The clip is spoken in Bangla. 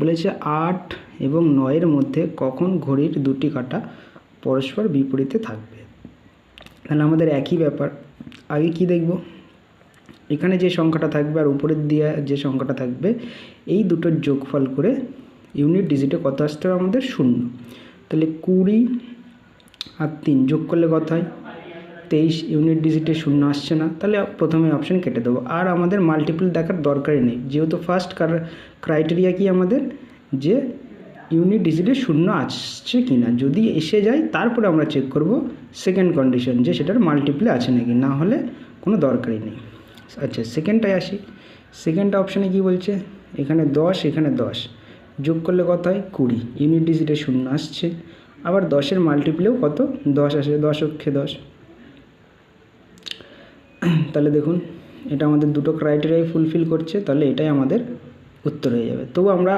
বলেছে 8 এবং 9-এর মধ্যে কখন ঘড়ির দুটি কাঁটা পরস্পর বিপরীতে থাকবে। তাহলে আমাদের একই ব্যাপার, আগে কি দেখব, এখানে যে সংখ্যাটা থাকবে আর উপরের দিয়ে যে সংখ্যাটা থাকবে এই দুটোর যোগফল করে ইউনিট ডিজিটে কত আসতে হবে আমাদের 0। তাহলে 20 আর 3 যোগ করলে কত হয় 23, ইউনিট ডিজিটে 0 আসছে না, তাহলে প্রথমে অপশান কেটে দেবো। আর আমাদের মাল্টিপল দেখার দরকারই নেই, যেহেতু ফার্স্ট ক্রাইটেরিয়া কি আমাদের যে ইউনিট ডিজিটে 0 আসছে কি না, যদি এসে যায় তারপরে আমরা চেক করব সেকেন্ড কন্ডিশন যে সেটার মাল্টিপলে আছে নাকি, না হলে কোনো দরকারই নেই। আচ্ছা সেকেন্ডটায় আসি, সেকেন্ড অপশানে কি বলছে, এখানে 10 এখানে 10 যোগ করলে কত হয় 20, ইউনিট ডিজিটে 0 আসছে, আবার 10-এর মাল্টিপ্লেও কত 10 আসে, 10 অক্ষে 10। তাহলে দেখুন এটা আমাদের দুটো ক্রাইটেরিয়াই ফুলফিল করছে, তাহলে এটাই আমাদের উত্তর হয়ে যাবে। তবু আমরা